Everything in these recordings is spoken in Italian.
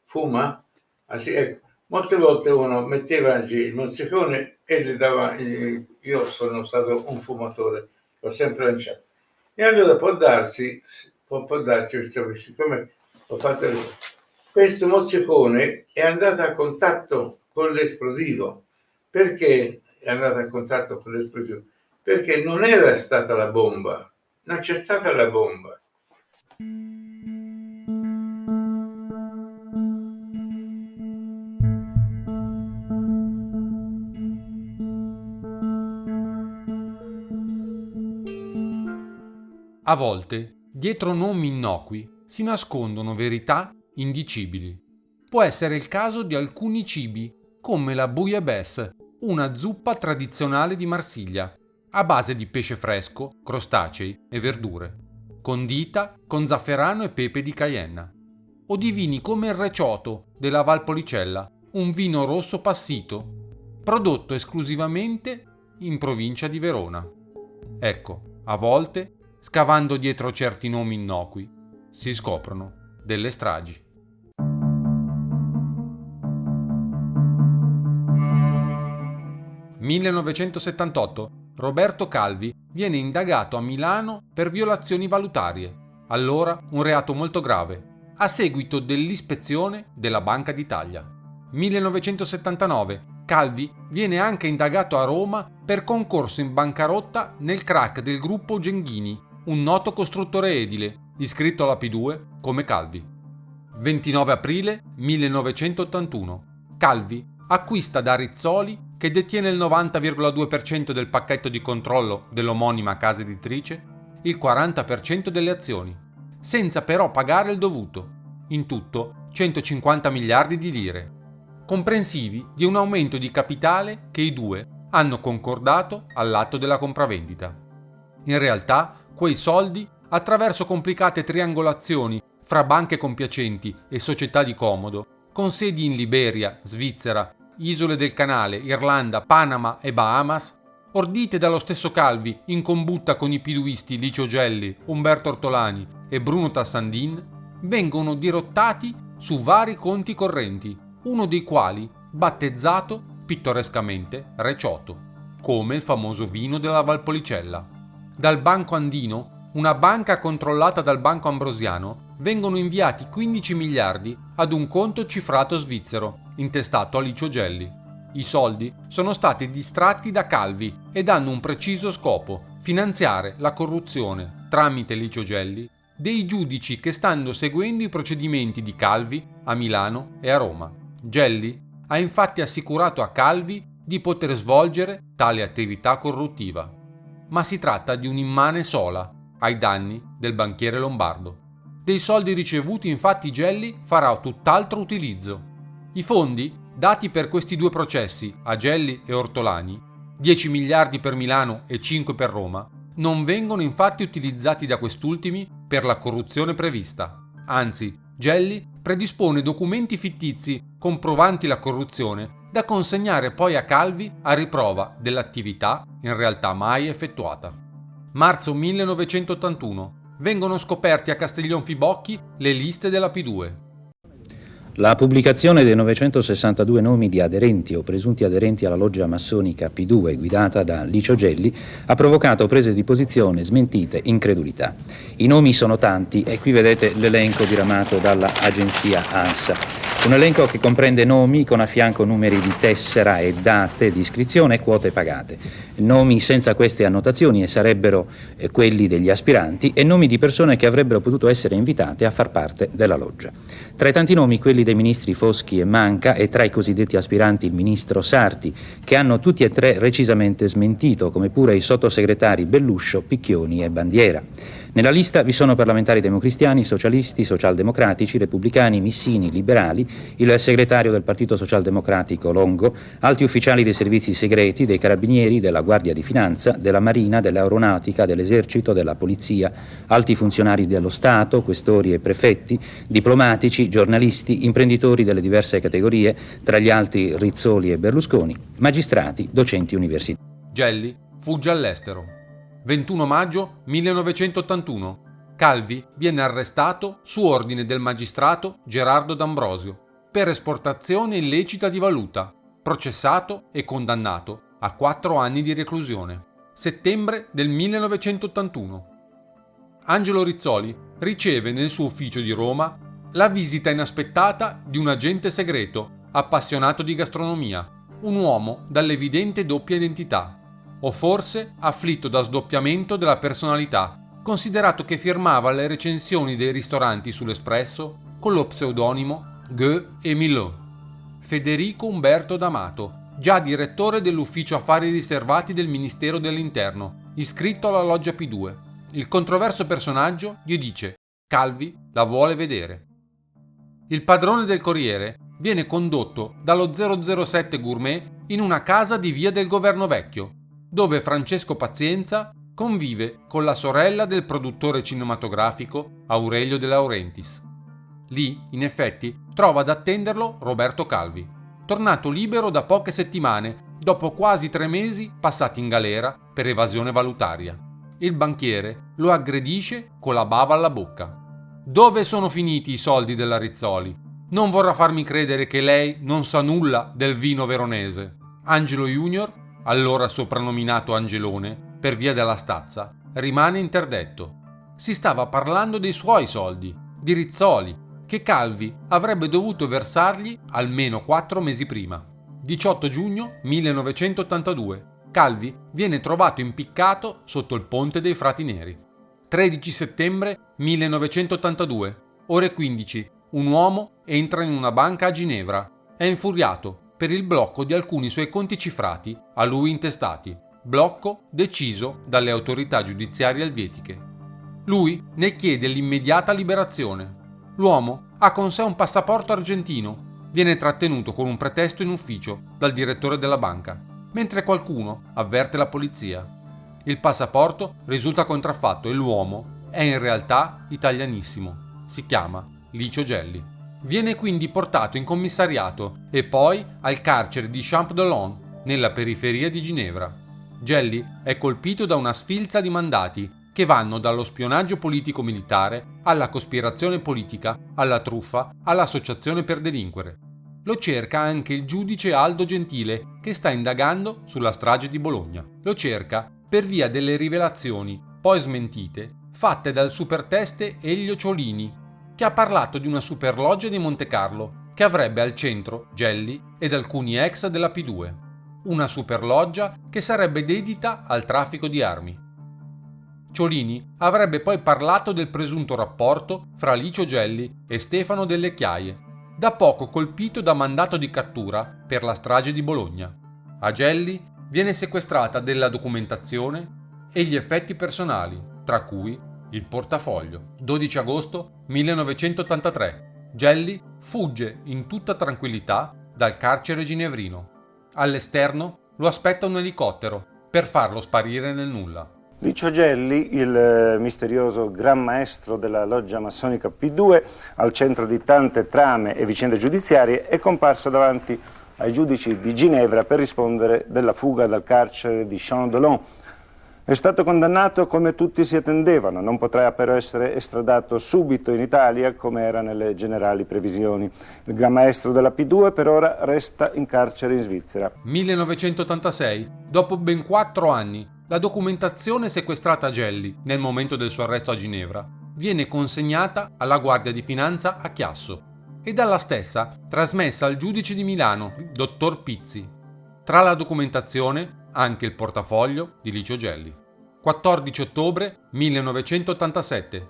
fuma? Ah sì, ecco. Molte volte uno metteva il mozzicone e le dava, io sono stato un fumatore, l'ho sempre lanciato. E allora può darsi, siccome ho fatto questo mozzicone è andato a contatto con l'esplosivo. Perché è andato a contatto con l'esplosivo? Perché non era stata la bomba, non c'è stata la bomba. A volte, dietro nomi innocui, si nascondono verità indicibili. Può essere il caso di alcuni cibi, come la bouillabaisse, una zuppa tradizionale di Marsiglia, a base di pesce fresco, crostacei e verdure, condita con zafferano e pepe di Cayenne. O di vini come il Recioto della Valpolicella, un vino rosso passito, prodotto esclusivamente in provincia di Verona. Ecco, a volte, scavando dietro certi nomi innocui, si scoprono delle stragi. (1978) Roberto Calvi viene indagato a Milano per violazioni valutarie, allora un reato molto grave, a seguito dell'ispezione della Banca d'Italia. 1979 Calvi viene anche indagato a Roma per concorso in bancarotta nel crack del gruppo Genghini, un noto costruttore edile, iscritto alla P2 come Calvi. 29 aprile 1981 Calvi acquista da Rizzoli, che detiene il 90,2% del pacchetto di controllo dell'omonima casa editrice, il 40% delle azioni, senza però pagare il dovuto, in tutto 150 miliardi di lire, comprensivi di un aumento di capitale che i due hanno concordato all'atto della compravendita. In realtà, quei soldi, attraverso complicate triangolazioni fra banche compiacenti e società di comodo, con sedi in Liberia, Svizzera, Isole del Canale, Irlanda, Panama e Bahamas, ordite dallo stesso Calvi in combutta con i piduisti Licio Gelli, Umberto Ortolani e Bruno Tassandin, vengono dirottati su vari conti correnti, uno dei quali battezzato pittorescamente Recioto, come il famoso vino della Valpolicella. Dal Banco Andino, una banca controllata dal Banco Ambrosiano, vengono inviati 15 miliardi ad un conto cifrato svizzero, intestato a Licio Gelli. I soldi sono stati distratti da Calvi ed hanno un preciso scopo: finanziare la corruzione, tramite Licio Gelli, dei giudici che stanno seguendo i procedimenti di Calvi a Milano e a Roma. Gelli ha infatti assicurato a Calvi di poter svolgere tale attività corruttiva. Ma si tratta di un'immane sola, ai danni del banchiere lombardo. Dei soldi ricevuti infatti Gelli farà tutt'altro utilizzo. I fondi dati per questi due processi a Gelli e Ortolani, 10 miliardi per Milano e 5 per Roma, non vengono infatti utilizzati da quest'ultimi per la corruzione prevista. Anzi, Gelli predispone documenti fittizi comprovanti la corruzione da consegnare poi a Calvi a riprova dell'attività in realtà mai effettuata. Marzo 1981. Vengono scoperti a Castiglionfibocchi le liste della P2. La pubblicazione dei 962 nomi di aderenti o presunti aderenti alla loggia massonica P2 guidata da Licio Gelli ha provocato prese di posizione, smentite, incredulità. I nomi sono tanti e qui vedete l'elenco diramato dalla agenzia ANSA. Un elenco che comprende nomi con a fianco numeri di tessera e date di iscrizione e quote pagate. Nomi senza queste annotazioni e sarebbero quelli degli aspiranti e nomi di persone che avrebbero potuto essere invitate a far parte della loggia. Tra i tanti nomi quelli dei ministri Foschi e Manca e tra i cosiddetti aspiranti il ministro Sarti, che hanno tutti e tre recisamente smentito, come pure i sottosegretari Belluscio, Picchioni e Bandiera. Nella lista vi sono parlamentari democristiani, socialisti, socialdemocratici, repubblicani, missini, liberali, il segretario del Partito Socialdemocratico Longo, alti ufficiali dei servizi segreti, dei carabinieri, della Guardia di Finanza, della Marina, dell'Aeronautica, dell'Esercito, della Polizia, alti funzionari dello Stato, questori e prefetti, diplomatici, giornalisti, imprenditori delle diverse categorie, tra gli altri Rizzoli e Berlusconi, magistrati, docenti universitari. Gelli fugge all'estero. 21 maggio 1981. Calvi viene arrestato su ordine del magistrato Gerardo D'Ambrosio. per esportazione illecita di valuta, processato e condannato a 4 anni di reclusione. Settembre del 1981. Angelo Rizzoli riceve nel suo ufficio di Roma la visita inaspettata di un agente segreto appassionato di gastronomia, un uomo dall'evidente doppia identità, o forse afflitto da sdoppiamento della personalità, considerato che firmava le recensioni dei ristoranti sull'Espresso con lo pseudonimo Gueux et Millau. Federico Umberto D'Amato, già direttore dell'ufficio affari riservati del Ministero dell'Interno, iscritto alla loggia P2. Il controverso personaggio gli dice: Calvi la vuole vedere. Il padrone del Corriere viene condotto dallo 007 Gourmet in una casa di via del Governo Vecchio, dove Francesco Pazienza convive con la sorella del produttore cinematografico Aurelio De Laurentiis. Lì, in effetti, trova ad attenderlo Roberto Calvi, tornato libero da poche settimane dopo quasi 3 mesi passati in galera per evasione valutaria. Il banchiere lo aggredisce con la bava alla bocca. Dove sono finiti i soldi della Rizzoli? Non vorrà farmi credere che lei non sa nulla del vino veronese. Angelo Junior, allora soprannominato Angelone per via della stazza, rimane interdetto. Si stava parlando dei suoi soldi, di Rizzoli, che Calvi avrebbe dovuto versargli almeno 4 mesi prima. 18 giugno 1982. Calvi viene trovato impiccato sotto il ponte dei Frati Neri. 13 settembre 1982, ore 15. Un uomo entra in una banca a Ginevra. È infuriato per il blocco di alcuni suoi conti cifrati a lui intestati. Blocco deciso dalle autorità giudiziarie elvetiche. Lui ne chiede l'immediata liberazione. L'uomo ha con sé un passaporto argentino. Viene trattenuto con un pretesto in ufficio dal direttore della banca, mentre qualcuno avverte la polizia. Il passaporto risulta contraffatto e l'uomo è in realtà italianissimo. Si chiama Licio Gelli. Viene quindi portato in commissariato e poi al carcere di Champs-Élysées, nella periferia di Ginevra. Gelli è colpito da una sfilza di mandati che vanno dallo spionaggio politico-militare alla cospirazione politica, alla truffa, all'associazione per delinquere. Lo cerca anche il giudice Aldo Gentile, che sta indagando sulla strage di Bologna. Lo cerca per via delle rivelazioni, poi smentite, fatte dal superteste Elio Ciolini, che ha parlato di una superloggia di Montecarlo che avrebbe al centro Gelli ed alcuni ex della P2. Una superloggia che sarebbe dedita al traffico di armi. Ciolini avrebbe poi parlato del presunto rapporto fra Licio Gelli e Stefano Delle Chiaie, da poco colpito da mandato di cattura per la strage di Bologna. A Gelli viene sequestrata della documentazione e gli effetti personali, tra cui il portafoglio. 12 agosto 1983. Gelli fugge in tutta tranquillità dal carcere ginevrino. All'esterno lo aspetta un elicottero per farlo sparire nel nulla. Licio Gelli, il misterioso gran maestro della loggia massonica P2, al centro di tante trame e vicende giudiziarie, è comparso davanti ai giudici di Ginevra per rispondere della fuga dal carcere di Champs-Élysées. È stato condannato come tutti si attendevano, non potrà però essere estradato subito in Italia come era nelle generali previsioni. Il gran maestro della P2 per ora resta in carcere in Svizzera. 1986, dopo ben 4 anni, la documentazione sequestrata a Gelli nel momento del suo arresto a Ginevra viene consegnata alla Guardia di Finanza a Chiasso e dalla stessa trasmessa al giudice di Milano, dottor Pizzi. Tra la documentazione anche il portafoglio di Licio Gelli. 14 ottobre 1987.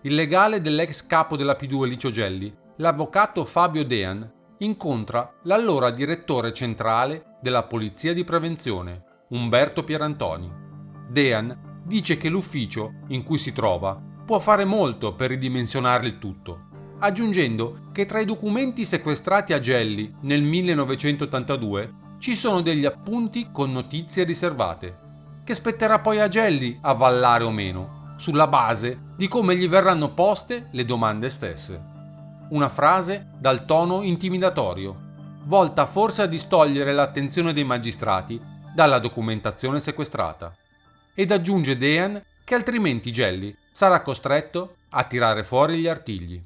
Il legale dell'ex capo della P2 Licio Gelli, l'avvocato Fabio Dean, incontra l'allora direttore centrale della Polizia di Prevenzione, Umberto Pierantoni. Dean dice che l'ufficio in cui si trova può fare molto per ridimensionare il tutto, aggiungendo che tra i documenti sequestrati a Gelli nel 1982 ci sono degli appunti con notizie riservate, che spetterà poi a Gelli avvallare o meno, sulla base di come gli verranno poste le domande stesse. Una frase dal tono intimidatorio, volta forse a distogliere l'attenzione dei magistrati dalla documentazione sequestrata. Ed aggiunge Dean che altrimenti Gelli sarà costretto a tirare fuori gli artigli.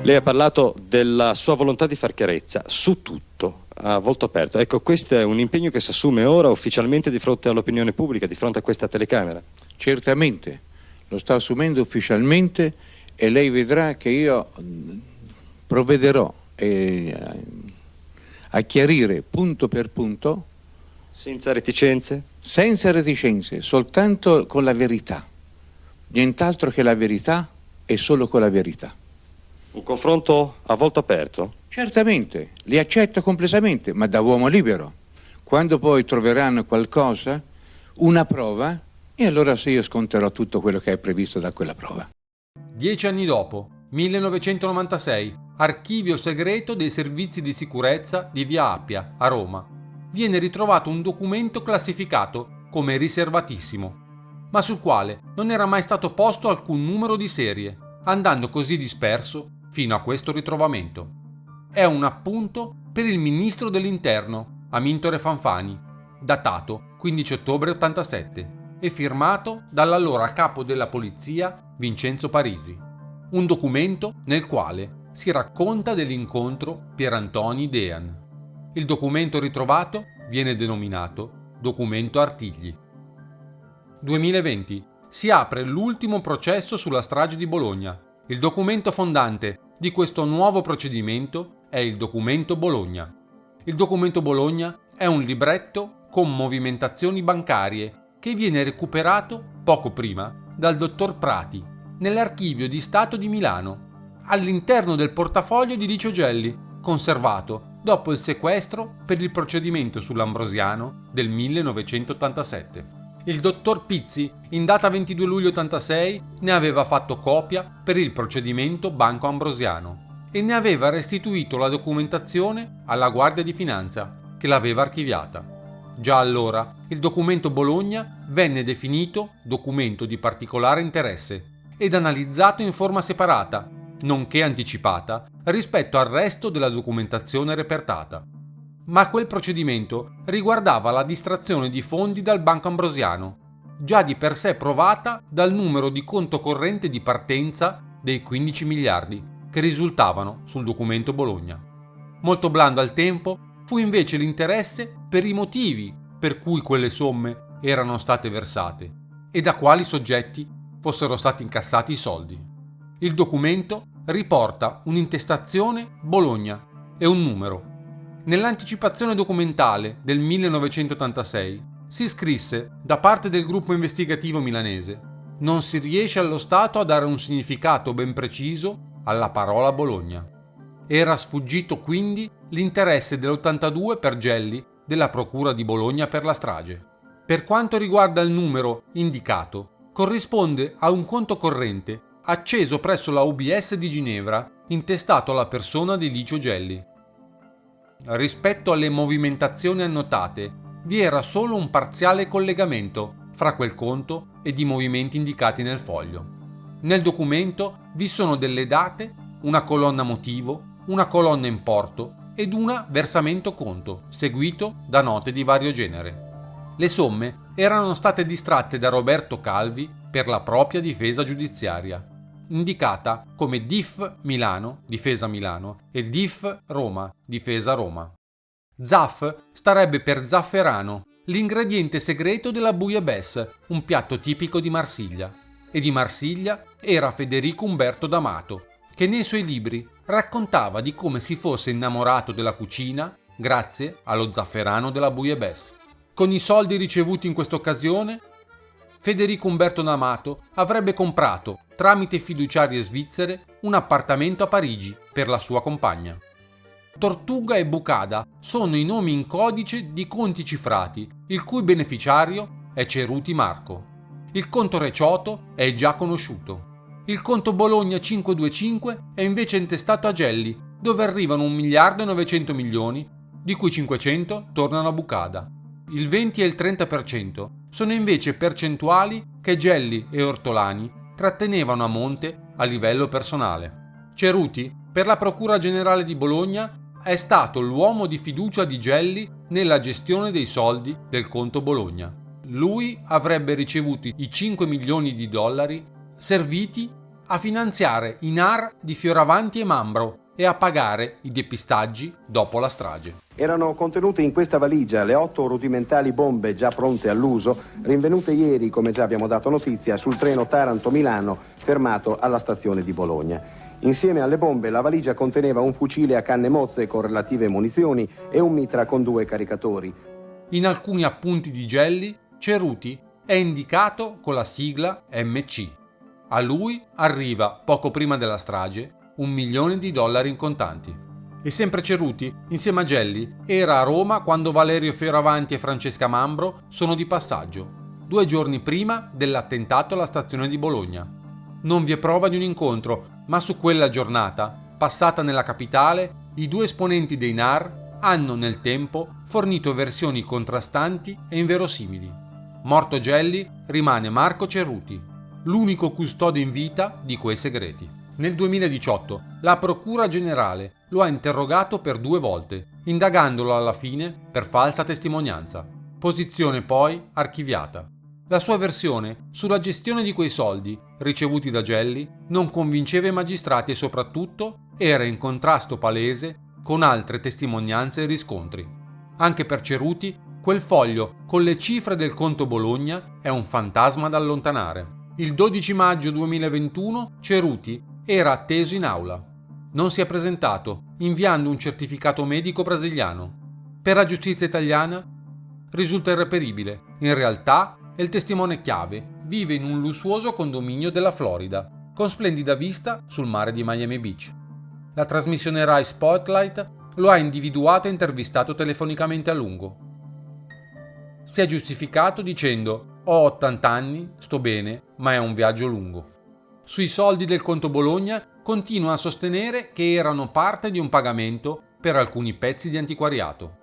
Lei ha parlato della sua volontà di far chiarezza su tutto, a volto aperto. Ecco, questo è un impegno che si assume ora ufficialmente di fronte all'opinione pubblica, di fronte a questa telecamera? Certamente, lo sto assumendo ufficialmente e lei vedrà che io provvederò a chiarire punto per punto. Senza reticenze? Senza reticenze, soltanto con la verità. Nient'altro che la verità e solo con la verità. Un confronto a volto aperto? Certamente, li accetto completamente, ma da uomo libero. Quando poi troveranno qualcosa, una prova, e allora sì, io sconterò tutto quello che è previsto da quella prova. 10 anni dopo, 1996, archivio segreto dei servizi di sicurezza di Via Appia, a Roma. Viene ritrovato un documento classificato come riservatissimo, ma sul quale non era mai stato posto alcun numero di serie, andando così disperso fino a questo ritrovamento. È un appunto per il ministro dell'Interno, Amintore Fanfani, datato 15 ottobre 87 e firmato dall'allora capo della polizia Vincenzo Parisi. Un documento nel quale si racconta dell'incontro Pierantoni Dean. Il documento ritrovato viene denominato Documento Artigli. 2020. Si apre l'ultimo processo sulla strage di Bologna. Il documento fondante di questo nuovo procedimento è il Documento Bologna. Il Documento Bologna è un libretto con movimentazioni bancarie che viene recuperato poco prima dal dottor Prati nell'Archivio di Stato di Milano, all'interno del portafoglio di Licio Gelli, conservato dopo il sequestro per il procedimento sull'Ambrosiano del 1987. Il dottor Pizzi, in data 22 luglio 86, ne aveva fatto copia per il procedimento Banco Ambrosiano e ne aveva restituito la documentazione alla Guardia di Finanza, che l'aveva archiviata. Già allora, il documento Bologna venne definito documento di particolare interesse ed analizzato in forma separata, nonché anticipata, rispetto al resto della documentazione repertata. Ma quel procedimento riguardava la distrazione di fondi dal Banco Ambrosiano, già di per sé provata dal numero di conto corrente di partenza dei 15 miliardi che risultavano sul documento Bologna. Molto blando al tempo fu invece l'interesse per i motivi per cui quelle somme erano state versate e da quali soggetti fossero stati incassati i soldi. Il documento riporta un'intestazione Bologna e un numero. Nell'anticipazione documentale del 1986 si scrisse da parte del gruppo investigativo milanese: non si riesce allo Stato a dare un significato ben preciso alla parola Bologna. Era sfuggito quindi l'interesse dell'82 per Gelli della Procura di Bologna per la strage. Per quanto riguarda il numero indicato, corrisponde a un conto corrente acceso presso la UBS di Ginevra intestato alla persona di Licio Gelli. Rispetto alle movimentazioni annotate, vi era solo un parziale collegamento fra quel conto ed i movimenti indicati nel foglio. Nel documento vi sono delle date, una colonna motivo, una colonna importo ed una versamento conto, seguito da note di vario genere. Le somme erano state distratte da Roberto Calvi per la propria difesa giudiziaria, indicata come DIF Milano, difesa Milano, e DIF Roma, difesa Roma. Zaff starebbe per zafferano, l'ingrediente segreto della bouillabaisse, un piatto tipico di Marsiglia. E di Marsiglia era Federico Umberto D'Amato, che nei suoi libri raccontava di come si fosse innamorato della cucina grazie allo zafferano della bouillabaisse. Con i soldi ricevuti in quest'occasione, Federico Umberto D'Amato avrebbe comprato, tramite fiduciarie svizzere, un appartamento a Parigi per la sua compagna. Tortuga e Bucada sono i nomi in codice di conti cifrati, il cui beneficiario è Ceruti Marco. Il conto Recioto è già conosciuto. Il conto Bologna 525 è invece intestato a Gelli, dove arrivano 1 miliardo e 900 milioni, di cui 500 tornano a Bucada. Il 20 e il 30% sono invece percentuali che Gelli e Ortolani trattenevano a monte a livello personale. Ceruti, per la Procura Generale di Bologna, è stato l'uomo di fiducia di Gelli nella gestione dei soldi del conto Bologna. Lui avrebbe ricevuto i 5 milioni di dollari serviti a finanziare i NAR di Fioravanti e Mambro e a pagare i depistaggi dopo la strage. Erano contenute in questa valigia le 8 rudimentali bombe già pronte all'uso, rinvenute ieri, come già abbiamo dato notizia, sul treno Taranto-Milano fermato alla stazione di Bologna. Insieme alle bombe la valigia conteneva un fucile a canne mozze con relative munizioni e un mitra con 2 caricatori. In alcuni appunti di Gelli, Ceruti è indicato con la sigla MC. A lui arriva, poco prima della strage, $1 milione in contanti. E sempre Ceruti, insieme a Gelli, era a Roma quando Valerio Fioravanti e Francesca Mambro sono di passaggio, 2 giorni prima dell'attentato alla stazione di Bologna. Non vi è prova di un incontro, ma su quella giornata, passata nella capitale, i 2 esponenti dei NAR hanno nel tempo fornito versioni contrastanti e inverosimili. Morto Gelli, rimane Marco Ceruti, l'unico custode in vita di quei segreti. Nel 2018 la Procura Generale lo ha interrogato per 2 volte, indagandolo alla fine per falsa testimonianza, posizione poi archiviata. La sua versione sulla gestione di quei soldi ricevuti da Gelli non convinceva i magistrati e soprattutto era in contrasto palese con altre testimonianze e riscontri. Anche per Ceruti, quel foglio con le cifre del conto Bologna è un fantasma da allontanare. Il 12 maggio 2021 Ceruti era atteso in aula. Non si è presentato, inviando un certificato medico brasiliano. Per la giustizia italiana risulta irreperibile. In realtà è il testimone chiave. Vive in un lussuoso condominio della Florida, con splendida vista sul mare di Miami Beach. La trasmissione Rai Spotlight lo ha individuato e intervistato telefonicamente a lungo. Si è giustificato dicendo: «Ho 80 anni, sto bene, ma è un viaggio lungo». Sui soldi del conto Bologna continua a sostenere che erano parte di un pagamento per alcuni pezzi di antiquariato.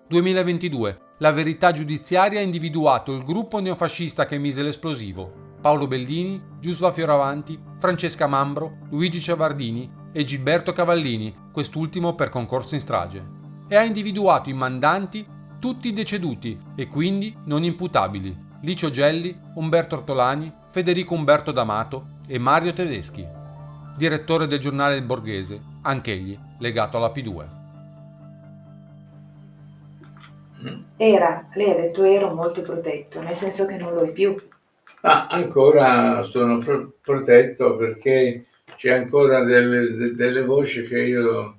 2022. La verità giudiziaria ha individuato il gruppo neofascista che mise l'esplosivo: Paolo Bellini, Giusva Fioravanti, Francesca Mambro, Luigi Ciavardini e Gilberto Cavallini, quest'ultimo per concorso in strage. E ha individuato i mandanti tutti deceduti e quindi non imputabili: Licio Gelli, Umberto Ortolani, Federico Umberto D'Amato e Mario Tedeschi, direttore del giornale Il Borghese, anch'egli legato alla P2. Lei ha detto ero molto protetto, nel senso che non lo è più. Ma ancora sono protetto perché c'è ancora delle voci che io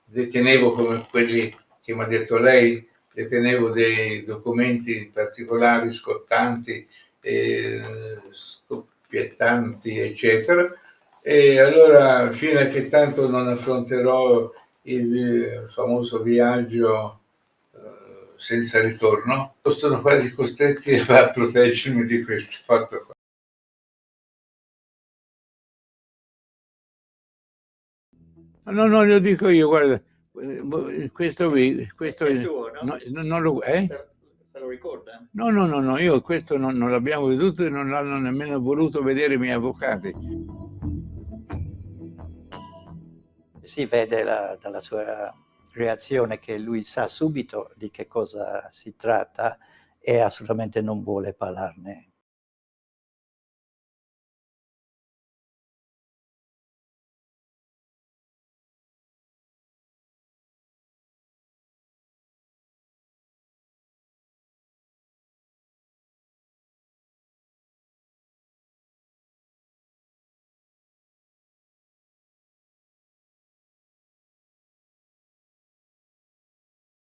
detenevo, come quelli che mi ha detto lei, detenevo dei documenti particolari, scottanti, scoppiettanti, eccetera. E allora, fino a che tanto non affronterò il famoso viaggio senza ritorno, sono quasi costretti a proteggermi di questo fatto qua. No, lo dico io, guarda, questo È suo, no? non lo... Se lo ricorda? No, io questo non l'abbiamo veduto e non l'hanno nemmeno voluto vedere i miei avvocati. Si vede dalla sua reazione che lui sa subito di che cosa si tratta e assolutamente non vuole parlarne.